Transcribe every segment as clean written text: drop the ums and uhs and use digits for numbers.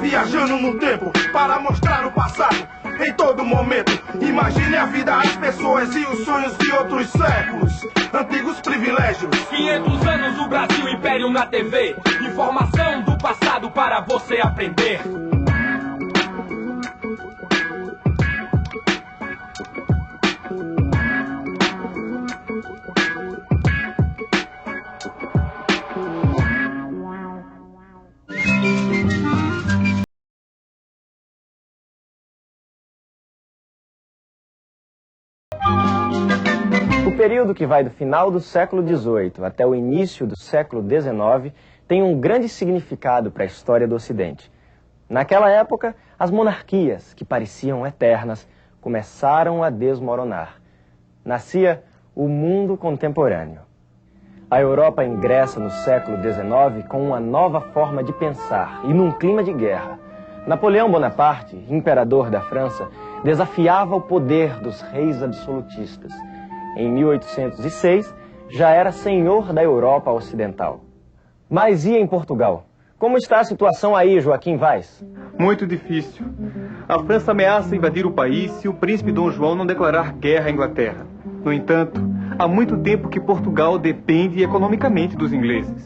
viajando no tempo para mostrar o passado em todo momento. Imagine a vida, as pessoas e os sonhos de outros séculos. Antigos privilégios. 500 anos o Brasil Império na TV. Informação do passado para você aprender. O período que vai do final do século XVIII até o início do século XIX tem um grande significado para a história do Ocidente. Naquela época, as monarquias, que pareciam eternas, começaram a desmoronar. Nascia o mundo contemporâneo. A Europa ingressa no século XIX com uma nova forma de pensar e num clima de guerra. Napoleão Bonaparte, imperador da França, desafiava o poder dos reis absolutistas. Em 1806, já era senhor da Europa Ocidental. Mas e em Portugal? Como está a situação aí, Joaquim Vaz? Muito difícil. A França ameaça invadir o país se o príncipe Dom João não declarar guerra à Inglaterra. No entanto, há muito tempo que Portugal depende economicamente dos ingleses.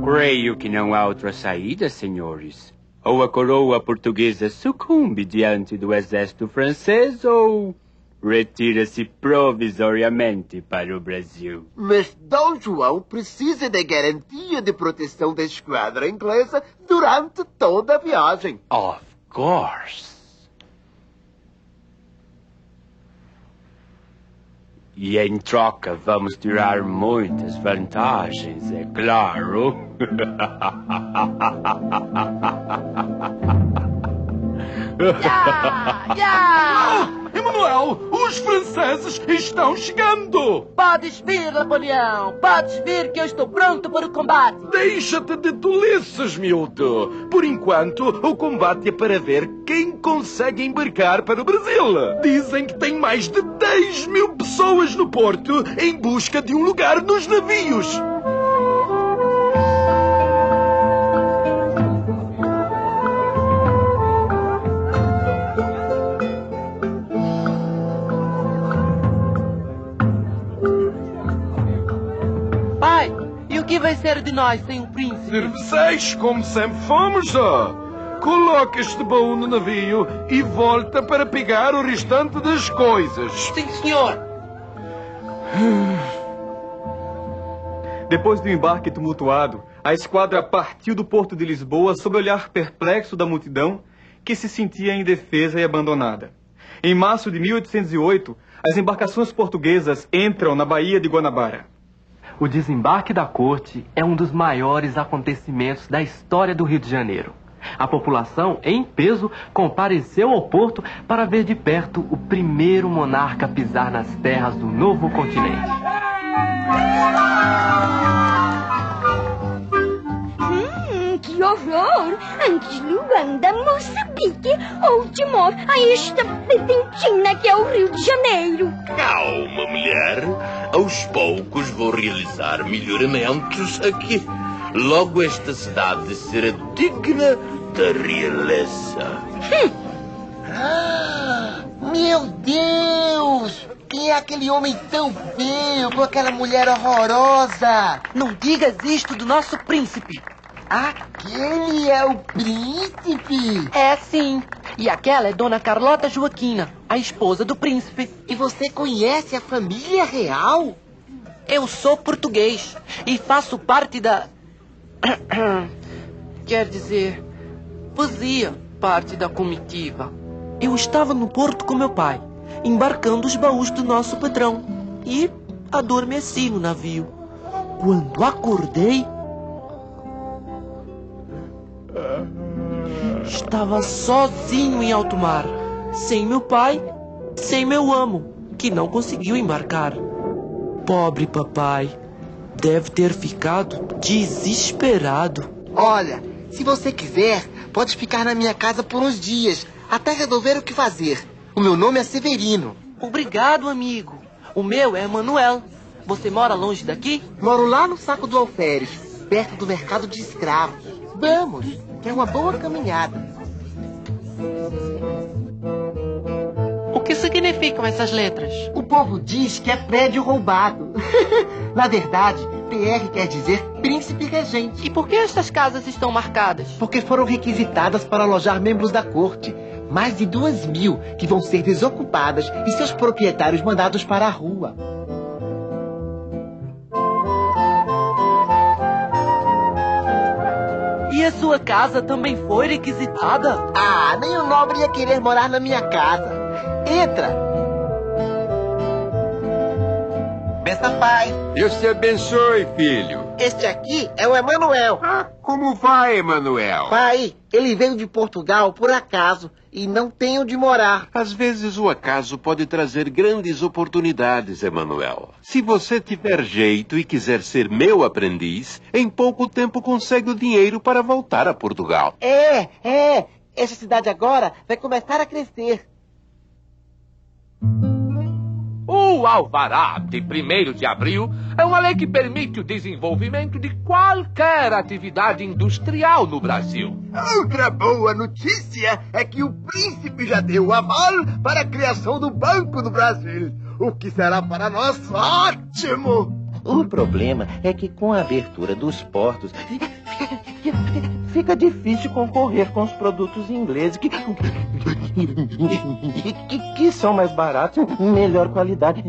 Creio que não há outra saída, senhores. Ou a coroa portuguesa sucumbe diante do exército francês, ou retira-se provisoriamente para o Brasil. Mas Dom João precisa da garantia de proteção da esquadra inglesa durante toda a viagem. Of course. E em troca vamos tirar muitas vantagens, é claro. Emanuel, os franceses estão chegando! Podes vir, Napoleão! Podes vir que eu estou pronto para o combate! Deixa-te de tolices, miúdo! Por enquanto, o combate é para ver quem consegue embarcar para o Brasil. Dizem que tem mais de 10.000 pessoas no porto em busca de um lugar nos navios. Pai, e o que vai ser de nós sem o príncipe? Serviçais, como sempre fomos, ó. Coloca este baú no navio e volta para pegar o restante das coisas. Sim, senhor. Depois do embarque tumultuado, a esquadra partiu do porto de Lisboa sob o olhar perplexo da multidão que se sentia indefesa e abandonada. Em março de 1808, as embarcações portuguesas entram na Baía de Guanabara. O desembarque da corte é um dos maiores acontecimentos da história do Rio de Janeiro. A população, em peso, compareceu ao porto para ver de perto o primeiro monarca a pisar nas terras do novo continente. Que horror! Antes Luanda, Moçambique ou Timor, a esta pedentina que é o Rio de Janeiro. Calma, mulher. Aos poucos vou realizar melhoramentos aqui. Logo esta cidade será digna da realeza. Meu Deus! Quem é aquele homem tão feio com aquela mulher horrorosa? Não digas isto do nosso príncipe. Aquele é o príncipe? É sim. E aquela é Dona Carlota Joaquina, a esposa do príncipe. E você conhece a família real? Eu sou português e faço parte da... Quer dizer, fazia parte da comitiva. Eu estava no porto com meu pai, embarcando os baús do nosso patrão, e adormeci no navio. Quando acordei, estava sozinho em alto mar, sem meu pai, sem meu amo, que não conseguiu embarcar. Pobre papai, deve ter ficado desesperado. Olha, se você quiser, pode ficar na minha casa por uns dias, até resolver o que fazer. O meu nome é Severino. Obrigado, amigo. O meu é Manuel. Você mora longe daqui? Moro lá no Saco do Alferes, perto do mercado de escravos. Vamos, que é uma boa caminhada. O que significam essas letras? O povo diz que é prédio roubado. Na verdade, PR quer dizer príncipe regente. E por que estas casas estão marcadas? Porque foram requisitadas para alojar membros da corte. Mais de 2.000 que vão ser desocupadas e seus proprietários mandados para a rua. E a sua casa também foi requisitada? Ah, nem o nobre ia querer morar na minha casa. Entra! Benção, pai. Deus te abençoe, filho. Este aqui é o Emanuel. Como vai, Emanuel? Pai, ele veio de Portugal por acaso e não tem onde morar. Às vezes o acaso pode trazer grandes oportunidades, Emanuel. Se você tiver jeito e quiser ser meu aprendiz, em pouco tempo consegue o dinheiro para voltar a Portugal. É. Essa cidade agora vai começar a crescer. O Alvará de 1º de abril é uma lei que permite o desenvolvimento de qualquer atividade industrial no Brasil. Outra boa notícia é que o príncipe já deu o aval para a criação do Banco do Brasil, o que será para nós ótimo. O problema é que com a abertura dos portos fica difícil concorrer com os produtos ingleses que são mais baratos e melhor qualidade.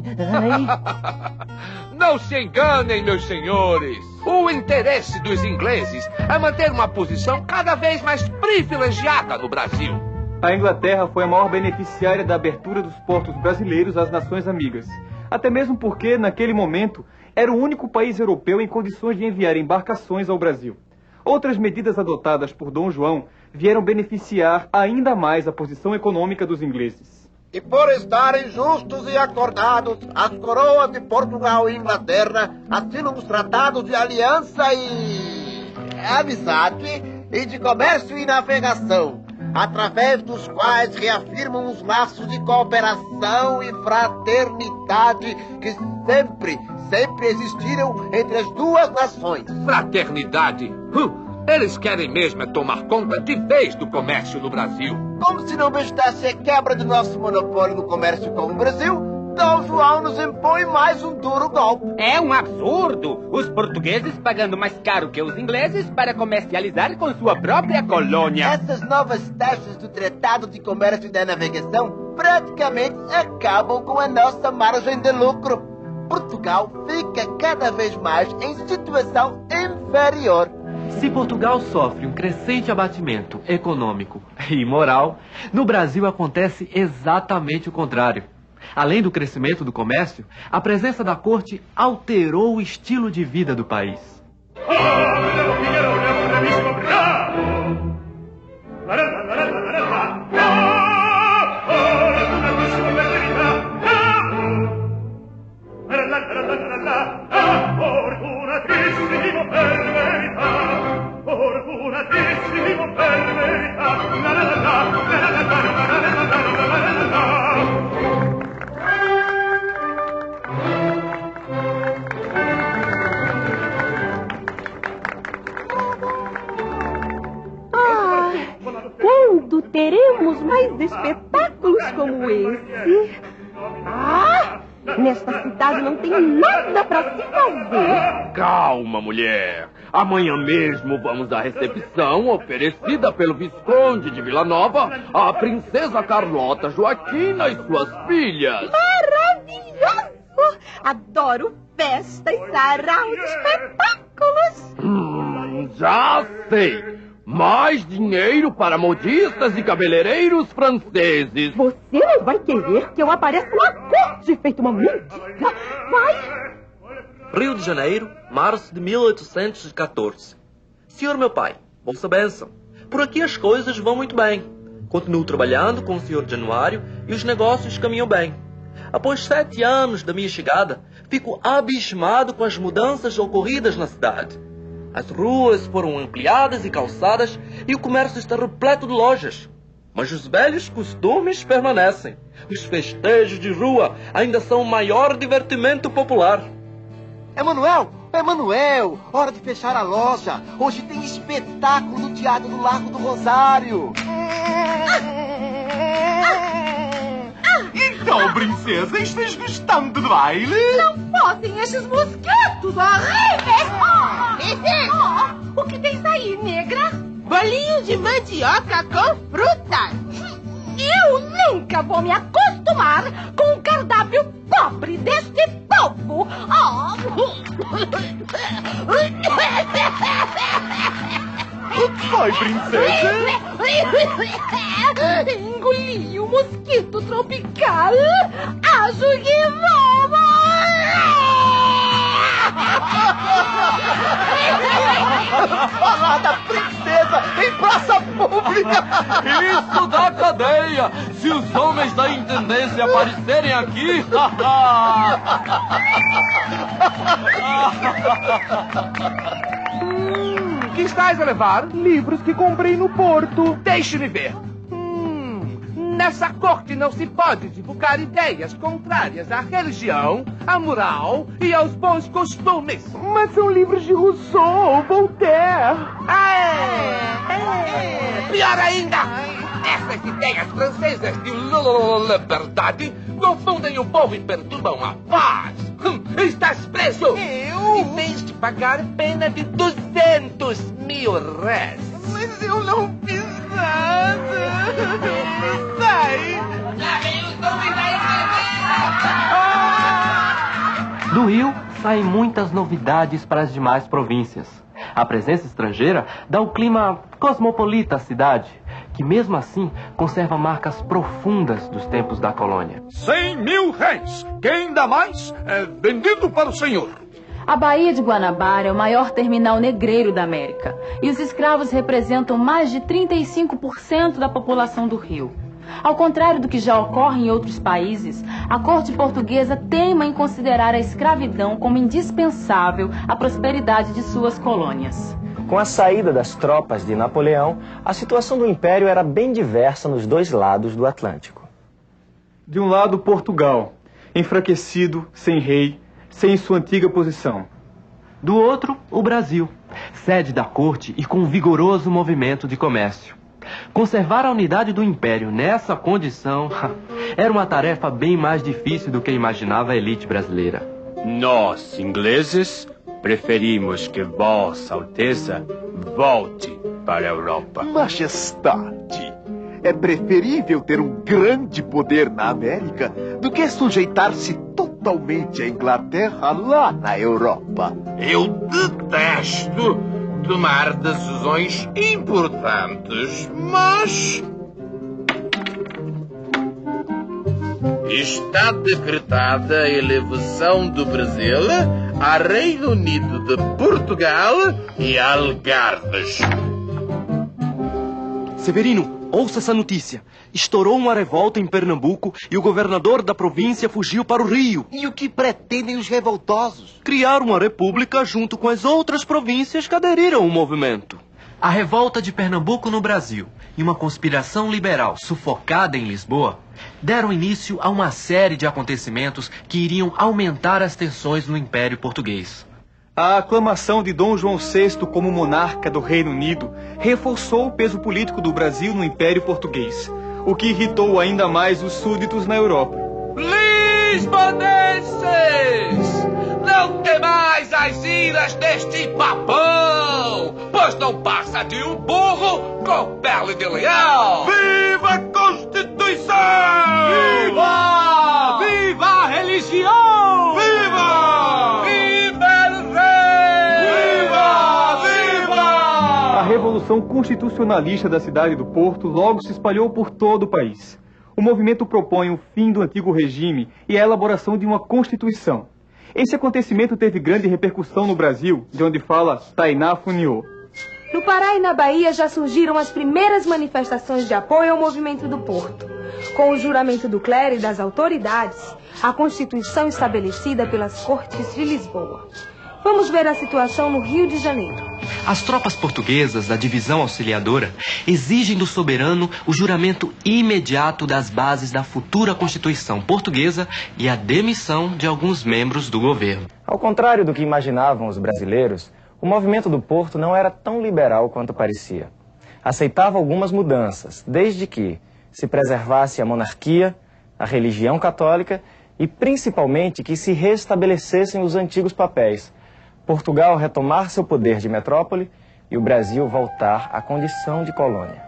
Não se enganem, meus senhores. O interesse dos ingleses é manter uma posição cada vez mais privilegiada no Brasil. A Inglaterra foi a maior beneficiária da abertura dos portos brasileiros às nações amigas. Até mesmo porque, naquele momento, era o único país europeu em condições de enviar embarcações ao Brasil. Outras medidas adotadas por Dom João vieram beneficiar ainda mais a posição econômica dos ingleses. E por estarem justos e acordados, as coroas de Portugal e Inglaterra assinam os tratados de aliança e amizade e de comércio e navegação, através dos quais reafirmam os laços de cooperação e fraternidade que sempre existiram entre as duas nações. Fraternidade? Eles querem mesmo tomar conta de vez do comércio no Brasil. Como se não bastasse a quebra do nosso monopólio no comércio com o Brasil, Dom João nos impõe mais um duro golpe. É um absurdo! Os portugueses pagando mais caro que os ingleses para comercializar com sua própria colônia. Essas novas taxas do Tratado de Comércio e da Navegação praticamente acabam com a nossa margem de lucro. Portugal fica cada vez mais em situação inferior. Se Portugal sofre um crescente abatimento econômico e moral, no Brasil acontece exatamente o contrário. Além do crescimento do comércio, a presença da corte alterou o estilo de vida do país. Quando teremos mais espetáculos como esse? Nesta cidade não tem nada para se fazer. Calma, mulher. Amanhã mesmo vamos à recepção oferecida pelo Visconde de Vila Nova à princesa Carlota Joaquina e suas filhas. Maravilhoso! Adoro festas, sarau e espetáculos. Já sei. Mais dinheiro para modistas e cabeleireiros franceses. Você não vai querer que eu apareça na corte feito uma mendiga? Vai! Rio de Janeiro, março de 1814. Senhor meu pai, vossa bênção. Por aqui as coisas vão muito bem. Continuo trabalhando com o Sr. Januário e os negócios caminham bem. Após 7 anos da minha chegada, fico abismado com as mudanças ocorridas na cidade. As ruas foram ampliadas e calçadas e o comércio está repleto de lojas. Mas os velhos costumes permanecem. Os festejos de rua ainda são o maior divertimento popular. Emanuel, hora de fechar a loja. Hoje tem espetáculo no Teatro do Largo do Rosário. Então, princesa, estás gostando do baile? Não podem esses mosquitos horríveis! O que tens aí, negra? Bolinho de mandioca com frutas. Eu nunca vou me acostumar com o cardápio pobre deste povo. O que foi, princesa? Engoli o mosquito tropical. Acho que vou Falada princesa em praça pública! Isso da cadeia! Se os homens da intendência aparecerem aqui... Que estás a levar? Livros que comprei no porto. Deixe-me ver. Nessa corte não se pode divulgar ideias contrárias à religião, à moral e aos bons costumes. Mas são livros de Rousseau, Voltaire. Pior ainda, essas ideias francesas de liberdade confundem o povo e perturbam a paz. Estás preso! Eu? E tens de pagar pena de 200.000 réis. Mas eu não fiz nada. Sai! Já vem os homens da igreja! Do Rio saem muitas novidades para as demais províncias. A presença estrangeira dá o clima cosmopolita à cidade, que mesmo assim conserva marcas profundas dos tempos da colônia. 100.000 réis. Quem dá mais é vendido para o senhor. A Baía de Guanabara é o maior terminal negreiro da América e os escravos representam mais de 35% da população do Rio. Ao contrário do que já ocorre em outros países, a corte portuguesa teima em considerar a escravidão como indispensável à prosperidade de suas colônias. Com a saída das tropas de Napoleão, a situação do Império era bem diversa nos dois lados do Atlântico. De um lado, Portugal, enfraquecido, sem rei, sem sua antiga posição. Do outro, o Brasil, sede da corte e com um vigoroso movimento de comércio. Conservar a unidade do Império nessa condição era uma tarefa bem mais difícil do que imaginava a elite brasileira. Nós, ingleses, preferimos que Vossa Alteza volte para a Europa. Majestade, é preferível ter um grande poder na América do que sujeitar-se totalmente à Inglaterra lá na Europa. Eu detesto tomar decisões importantes, mas está decretada a elevação do Brasil a Reino Unido de Portugal e Algarves. Severino, ouça essa notícia. Estourou uma revolta em Pernambuco e o governador da província fugiu para o Rio. E o que pretendem os revoltosos? Criar uma república junto com as outras províncias que aderiram ao movimento. A revolta de Pernambuco no Brasil e uma conspiração liberal sufocada em Lisboa deram início a uma série de acontecimentos que iriam aumentar as tensões no Império Português. A aclamação de Dom João VI como monarca do Reino Unido reforçou o peso político do Brasil no Império Português, o que irritou ainda mais os súditos na Europa. Lisbonenses! Não temais as iras deste papão, pois não passa de um burro com pele de leão! Viva a Constituição! Viva! Viva a religião! Viva! Viva o rei! Viva! Viva! A Revolução Constitucionalista da cidade do Porto logo se espalhou por todo o país. O movimento propõe o fim do antigo regime e a elaboração de uma Constituição. Esse acontecimento teve grande repercussão no Brasil, de onde fala Tainá Funiô. No Pará e na Bahia já surgiram as primeiras manifestações de apoio ao movimento do Porto. Com o juramento do clero e das autoridades, a Constituição estabelecida pelas Cortes de Lisboa. Vamos ver a situação no Rio de Janeiro. As tropas portuguesas da divisão auxiliadora exigem do soberano o juramento imediato das bases da futura Constituição portuguesa e a demissão de alguns membros do governo. Ao contrário do que imaginavam os brasileiros, o movimento do Porto não era tão liberal quanto parecia. Aceitava algumas mudanças, desde que se preservasse a monarquia, a religião católica e principalmente que se restabelecessem os antigos papéis. Portugal retomar seu poder de metrópole e o Brasil voltar à condição de colônia.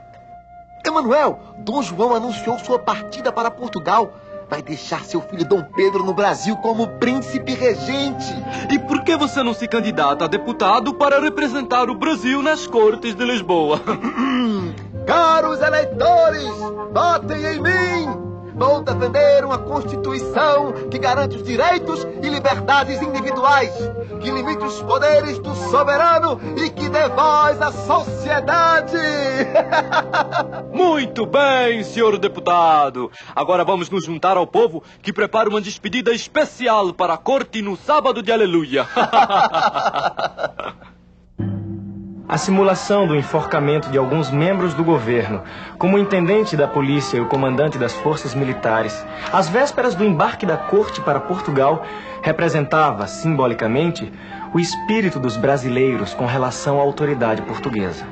Emanuel, Dom João anunciou sua partida para Portugal. Vai deixar seu filho Dom Pedro no Brasil como príncipe regente. E por que você não se candidata a deputado para representar o Brasil nas Cortes de Lisboa? Caros eleitores, votem em mim! Vou defender uma Constituição que garante os direitos e liberdades individuais, que limite os poderes do soberano e que dê voz à sociedade. Muito bem, senhor deputado. Agora vamos nos juntar ao povo que prepara uma despedida especial para a corte no sábado de Aleluia. A simulação do enforcamento de alguns membros do governo, como o intendente da polícia e o comandante das forças militares, às vésperas do embarque da corte para Portugal, representava, simbolicamente, o espírito dos brasileiros com relação à autoridade portuguesa.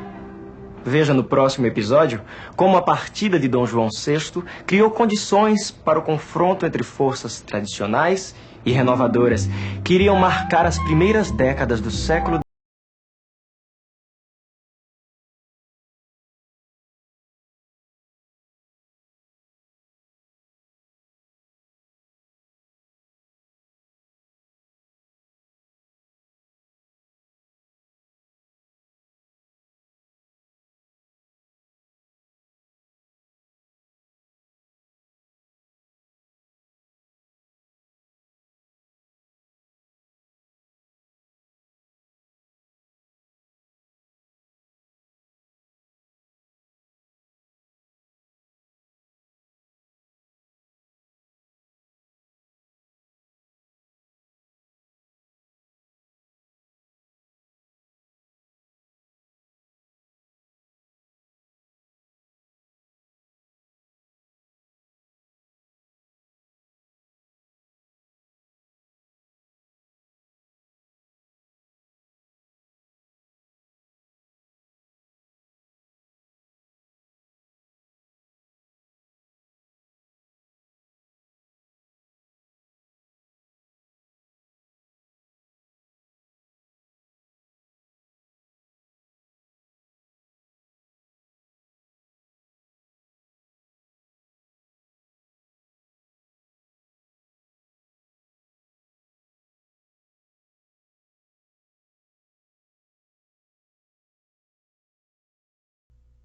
Veja no próximo episódio como a partida de Dom João VI criou condições para o confronto entre forças tradicionais e renovadoras que iriam marcar as primeiras décadas do século